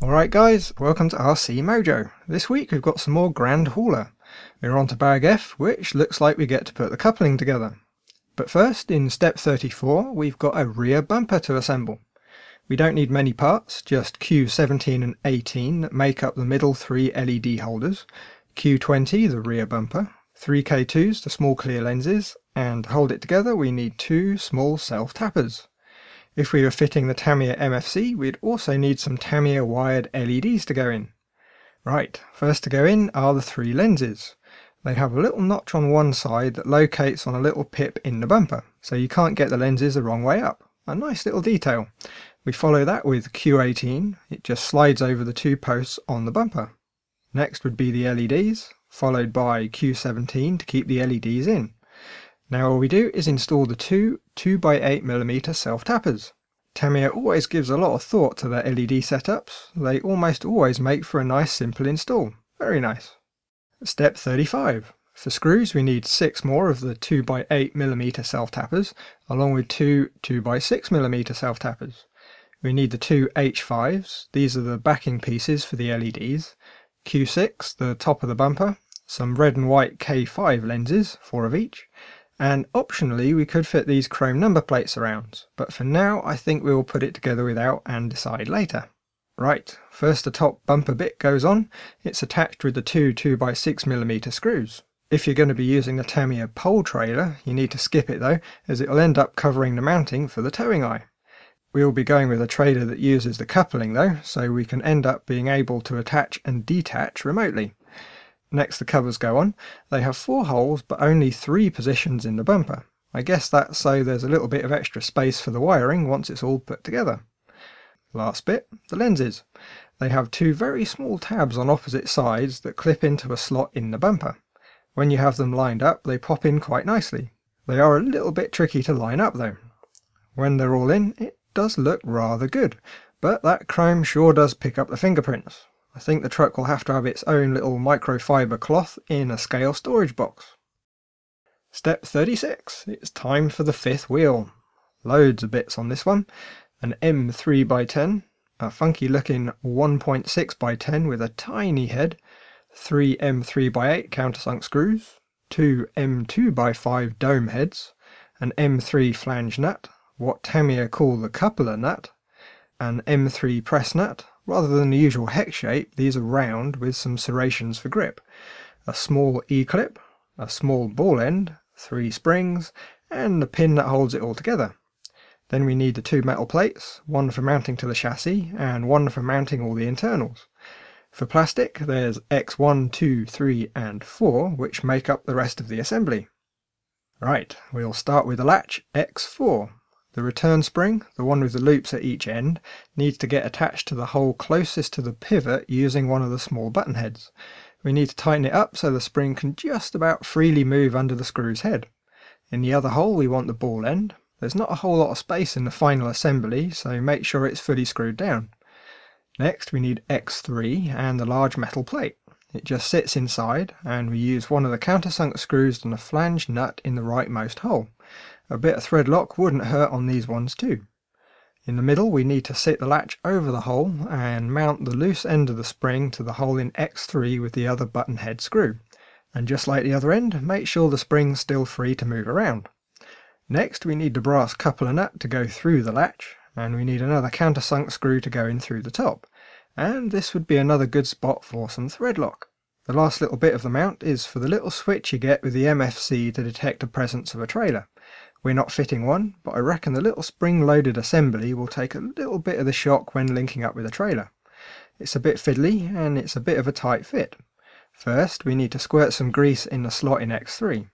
Alright guys, welcome to RC Mojo. This week we've got some more Grand Hauler. We're on to bag F, which looks like we get to put the coupling together. But first, in step 34, we've got a rear bumper to assemble. We don't need many parts, just Q17 and 18 that make up the middle three LED holders, Q20 the rear bumper, 3 K2s the small clear lenses, and to hold it together we need 2 small self-tappers. If we were fitting the Tamiya MFC, we'd also need some Tamiya wired LEDs to go in. Right, first to go in are the 3 lenses. They have a little notch on one side that locates on a little pip in the bumper, so you can't get the lenses the wrong way up. A nice little detail. We follow that with Q18, it just slides over the 2 posts on the bumper. Next would be the LEDs, followed by Q17 to keep the LEDs in. Now all we do is install the 2 2x8mm self-tappers. Tamiya always gives a lot of thought to their LED setups. They almost always make for a nice simple install. Very nice. Step 35. For screws we need 6 more of the 2x8mm self-tappers, along with 2 2x6mm self-tappers. We need the 2 H5s, these are the backing pieces for the LEDs, Q6, the top of the bumper, some red and white K5 lenses, 4 of each, and optionally we could fit these chrome number plates around, but for now I think we will put it together without and decide later. Right, first the top bumper bit goes on. It's attached with the 2 2x6mm screws. If you're going to be using the Tamiya pole trailer, you need to skip it though, as it will end up covering the mounting for the towing eye. We will be going with a trailer that uses the coupling though, so we can end up being able to attach and detach remotely. Next the covers go on. They have 4 holes but only 3 positions in the bumper. I guess that's so there's a little bit of extra space for the wiring once it's all put together. Last bit, the lenses. They have 2 very small tabs on opposite sides that clip into a slot in the bumper. When you have them lined up they pop in quite nicely. They are a little bit tricky to line up though. When they're all in, it does look rather good, but that chrome sure does pick up the fingerprints. I think the truck will have to have its own little microfiber cloth in a scale storage box. Step 36. It's time for the 5th wheel. Loads of bits on this one. An M3x10, a funky looking 1.6x10 with a tiny head, 3 M3x8 countersunk screws, 2 M2x5 dome heads, an M3 flange nut, what Tamiya call the coupler nut, an M3 press nut. Rather than the usual hex shape, these are round with some serrations for grip, a small E-clip, a small ball end, 3 springs, and the pin that holds it all together. Then we need the 2 metal plates, one for mounting to the chassis and one for mounting all the internals. For plastic there's X1, 2, 3 and 4 which make up the rest of the assembly. Right, we'll start with the latch X4. The return spring, the one with the loops at each end, needs to get attached to the hole closest to the pivot using one of the small button heads. We need to tighten it up so the spring can just about freely move under the screw's head. In the other hole we want the ball end. There's not a whole lot of space in the final assembly, so make sure it's fully screwed down. Next we need X3 and the large metal plate. It just sits inside, and we use one of the countersunk screws and a flange nut in the rightmost hole. A bit of thread lock wouldn't hurt on these ones too. In the middle we need to sit the latch over the hole and mount the loose end of the spring to the hole in X3 with the other button head screw. And just like the other end, make sure the spring's still free to move around. Next we need the brass coupler nut to go through the latch, and we need another countersunk screw to go in through the top. And this would be another good spot for some thread lock. The last little bit of the mount is for the little switch you get with the MFC to detect the presence of a trailer. We're not fitting one, but I reckon the little spring-loaded assembly will take a little bit of the shock when linking up with a trailer. It's a bit fiddly, and it's a bit of a tight fit. First, we need to squirt some grease in the slot in X3.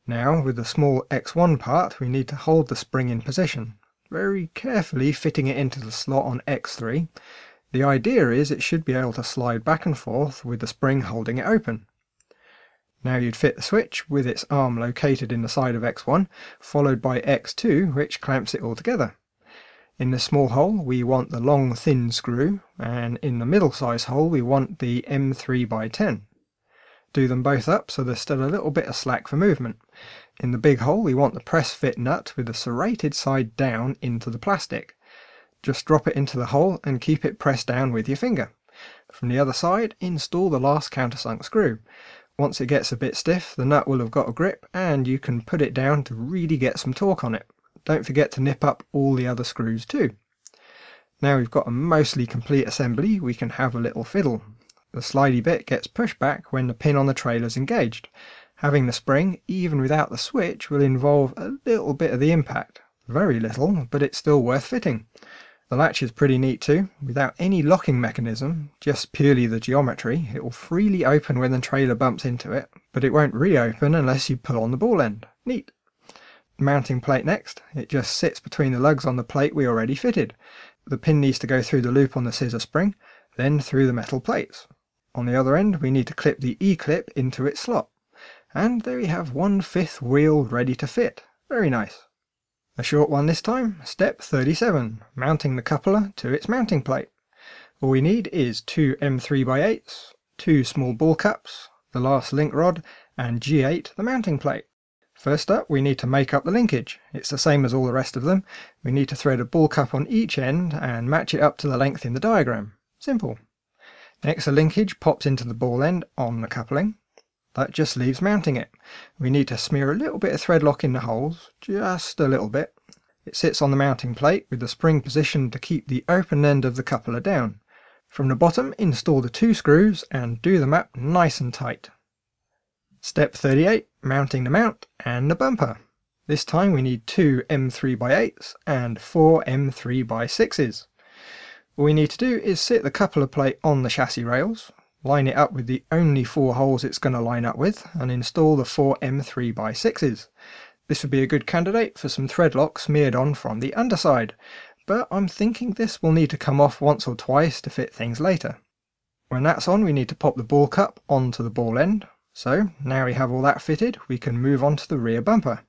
Now, with the small X1 part, we need to hold the spring in position, very carefully fitting it into the slot on X3. The idea is it should be able to slide back and forth with the spring holding it open. Now you'd fit the switch with its arm located in the side of X1, followed by X2 which clamps it all together. In the small hole we want the long thin screw, and in the middle size hole we want the M3x10. Do them both up so there's still a little bit of slack for movement. In the big hole we want the press fit nut with the serrated side down into the plastic. Just drop it into the hole and keep it pressed down with your finger. From the other side, install the last countersunk screw. Once it gets a bit stiff, the nut will have got a grip and you can put it down to really get some torque on it. Don't forget to nip up all the other screws too. Now we've got a mostly complete assembly, we can have a little fiddle. The slidey bit gets pushed back when the pin on the trailer is engaged. Having the spring, even without the switch, will involve a little bit of the impact. Very little, but it's still worth fitting. The latch is pretty neat too. Without any locking mechanism, just purely the geometry, it will freely open when the trailer bumps into it, but it won't reopen unless you pull on the ball end. Neat! Mounting plate next. It just sits between the lugs on the plate we already fitted. The pin needs to go through the loop on the scissor spring, then through the metal plates. On the other end we need to clip the E-clip into its slot. And there you have 1/5 wheel ready to fit. Very nice. A short one this time, step 37, mounting the coupler to its mounting plate. All we need is 2 M3x8s, 2 small ball cups, the last link rod, and G8 the mounting plate. First up we need to make up the linkage. It's the same as all the rest of them. We need to thread a ball cup on each end and match it up to the length in the diagram. Simple. Next the linkage pops into the ball end on the coupling. That just leaves mounting it. We need to smear a little bit of thread lock in the holes, just a little bit. It sits on the mounting plate with the spring positioned to keep the open end of the coupler down. From the bottom install the 2 screws and do them up nice and tight. Step 38, mounting the mount and the bumper. This time we need 2 M3x8s and 4 M3x6s. All we need to do is sit the coupler plate on the chassis rails, line it up with the only 4 holes it's going to line up with, and install the 4 M3x6s. This would be a good candidate for some thread lock smeared on from the underside, but I'm thinking this will need to come off once or twice to fit things later. When that's on we need to pop the ball cup onto the ball end, so now we have all that fitted we can move on to the rear bumper.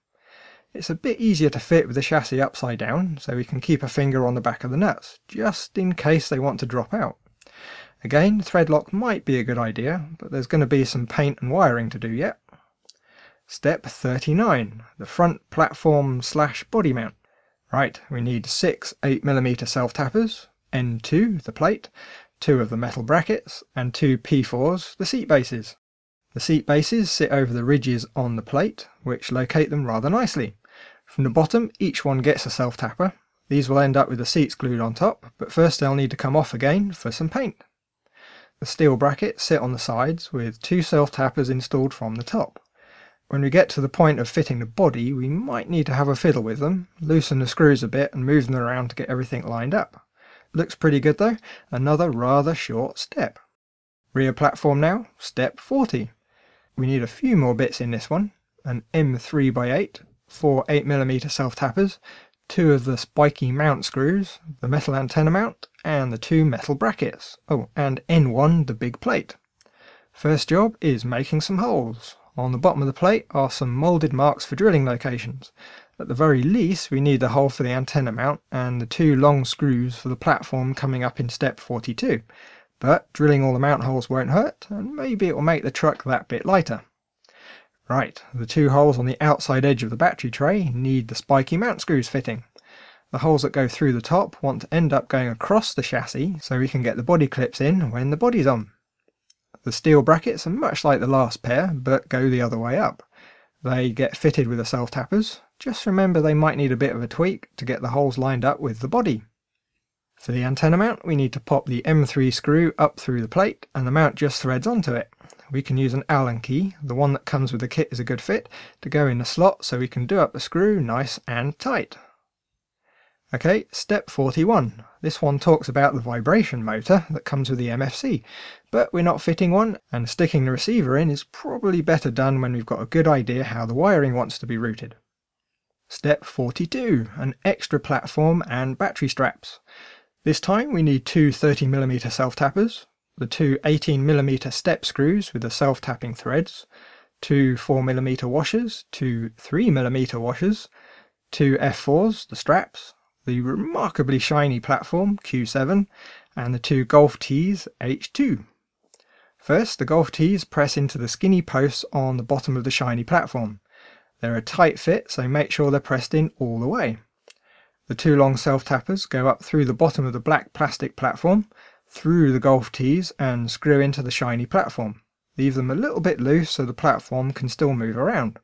It's a bit easier to fit with the chassis upside down, so we can keep a finger on the back of the nuts, just in case they want to drop out. Again, thread lock might be a good idea, but there's going to be some paint and wiring to do yet. Step 39, the front platform / body mount. Right, we need 6 8mm self-tappers, N2, the plate, 2 of the metal brackets, and 2 P4s, the seat bases. The seat bases sit over the ridges on the plate, which locate them rather nicely. From the bottom, each one gets a self-tapper. These will end up with the seats glued on top, but first they'll need to come off again for some paint. The steel brackets sit on the sides with 2 self-tappers installed from the top. When we get to the point of fitting the body, we might need to have a fiddle with them, loosen the screws a bit and move them around to get everything lined up. Looks pretty good though, another rather short step. Rear platform now, step 40. We need a few more bits in this one, an M3x8, 4 8mm self-tappers, 2 of the spiky mount screws, the metal antenna mount, and the 2 metal brackets. Oh, and N1, the big plate. First job is making some holes. On the bottom of the plate are some moulded marks for drilling locations. At the very least we need the hole for the antenna mount and the 2 long screws for the platform coming up in step 42. But drilling all the mount holes won't hurt, and maybe it will make the truck that bit lighter. Right, the 2 holes on the outside edge of the battery tray need the spiky mount screws fitting. The holes that go through the top want to end up going across the chassis so we can get the body clips in when the body's on. The steel brackets are much like the last pair, but go the other way up. They get fitted with the self-tappers. Just remember they might need a bit of a tweak to get the holes lined up with the body. For the antenna mount we need to pop the M3 screw up through the plate and the mount just threads onto it. We can use an Allen key, the one that comes with the kit is a good fit, to go in the slot so we can do up the screw nice and tight. Okay, step 41. This one talks about the vibration motor that comes with the MFC, but we're not fitting one, and sticking the receiver in is probably better done when we've got a good idea how the wiring wants to be routed. Step 42. An extra platform and battery straps. This time we need 2 30mm self-tappers, the 2 18mm step screws with the self-tapping threads, 2 4mm washers, 2 3mm washers, 2 F4s, the straps, the remarkably shiny platform Q7, and the 2 golf tees H2. First, the golf tees press into the skinny posts on the bottom of the shiny platform. They're a tight fit, so make sure they're pressed in all the way. The two long self-tappers go up through the bottom of the black plastic platform, through the golf tees and screw into the shiny platform. Leave them a little bit loose so the platform can still move around.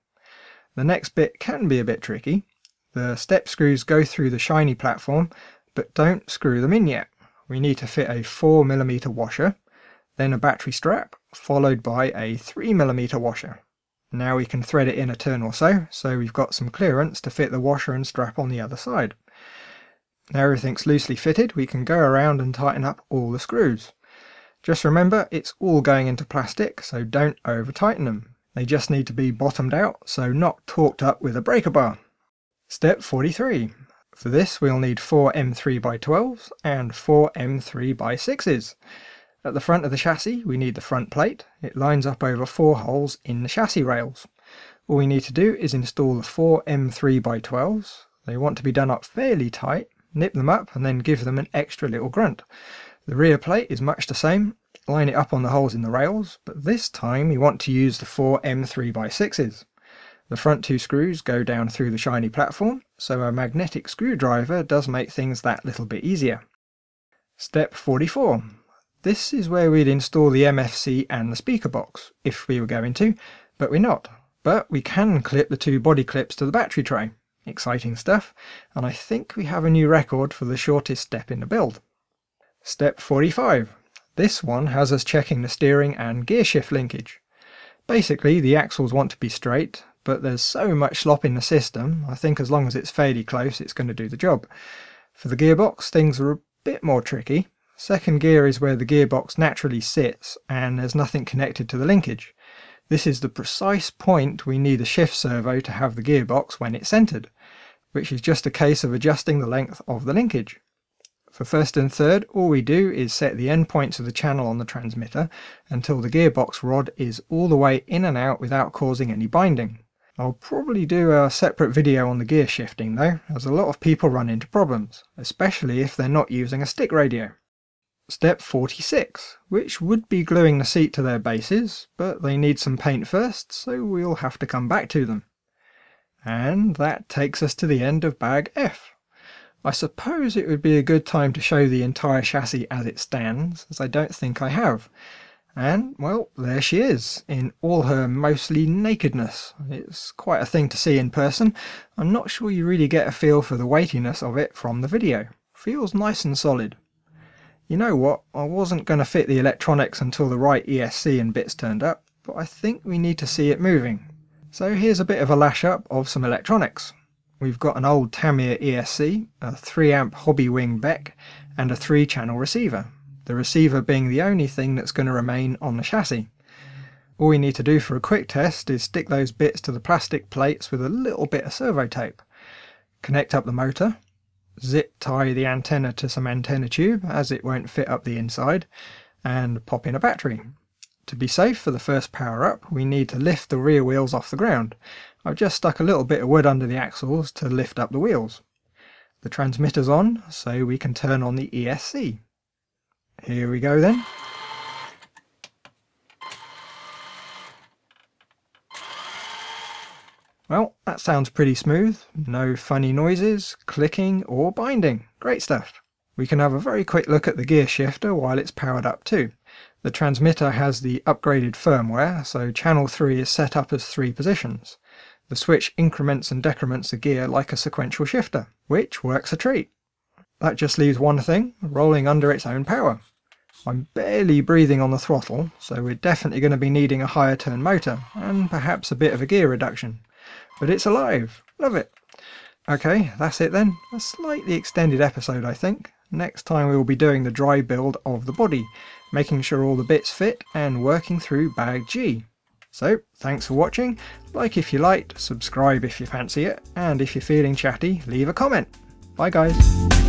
The next bit can be a bit tricky. The step screws go through the shiny platform, but don't screw them in yet. We need to fit a 4mm washer, then a battery strap, followed by a 3mm washer. Now we can thread it in a turn or so, so we've got some clearance to fit the washer and strap on the other side. Now everything's loosely fitted, we can go around and tighten up all the screws. Just remember, it's all going into plastic, so don't over tighten them. They just need to be bottomed out, so not torqued up with a breaker bar. Step 43. For this we'll need 4 M3x12s and 4 M3x6s. At the front of the chassis we need the front plate. It lines up over 4 holes in the chassis rails. All we need to do is install the 4 M3x12s. They want to be done up fairly tight, nip them up and then give them an extra little grunt. The rear plate is much the same, line it up on the holes in the rails, but this time you want to use the 4 M3x6s. The front 2 screws go down through the shiny platform, so a magnetic screwdriver does make things that little bit easier. Step 44. This is where we'd install the MFC and the speaker box, if we were going to, but we're not. But we can clip the 2 body clips to the battery tray. Exciting stuff, and I think we have a new record for the shortest step in the build. Step 45. This one has us checking the steering and gear shift linkage. Basically the axles want to be straight, but there's so much slop in the system, I think as long as it's fairly close it's going to do the job. For the gearbox things are a bit more tricky. Second gear is where the gearbox naturally sits and there's nothing connected to the linkage. This is the precise point we need a shift servo to have the gearbox when it's centered, which is just a case of adjusting the length of the linkage. For first and third, all we do is set the end points of the channel on the transmitter until the gearbox rod is all the way in and out without causing any binding. I'll probably do a separate video on the gear shifting though, as a lot of people run into problems, especially if they're not using a stick radio. Step 46, which would be gluing the seat to their bases, but they need some paint first, so we'll have to come back to them. And that takes us to the end of bag F. I suppose it would be a good time to show the entire chassis as it stands, as I don't think I have. And, well, there she is, in all her mostly nakedness. It's quite a thing to see in person. I'm not sure you really get a feel for the weightiness of it from the video. Feels nice and solid. You know what, I wasn't going to fit the electronics until the right ESC and bits turned up, but I think we need to see it moving. So here's a bit of a lash up of some electronics. We've got an old Tamiya ESC, a 3A hobby wing Beck, and a 3-channel receiver. The receiver being the only thing that's going to remain on the chassis. All we need to do for a quick test is stick those bits to the plastic plates with a little bit of servo tape. Connect up the motor, zip tie the antenna to some antenna tube as it won't fit up the inside, and pop in a battery. To be safe for the first power up we need to lift the rear wheels off the ground. I've just stuck a little bit of wood under the axles to lift up the wheels. The transmitter's on, so we can turn on the ESC. Here we go then. Well, that sounds pretty smooth. No funny noises, clicking or binding. Great stuff. We can have a very quick look at the gear shifter while it's powered up too. The transmitter has the upgraded firmware, so channel 3 is set up as 3 positions. The switch increments and decrements the gear like a sequential shifter, which works a treat. That just leaves one thing, rolling under its own power. I'm barely breathing on the throttle, so we're definitely going to be needing a higher turn motor, and perhaps a bit of a gear reduction. But it's alive! Love it! Okay, that's it then. A slightly extended episode I think. Next time we will be doing the dry build of the body, making sure all the bits fit and working through bag G. So, thanks for watching. Like if you liked, subscribe if you fancy it, and if you're feeling chatty, leave a comment. Bye guys!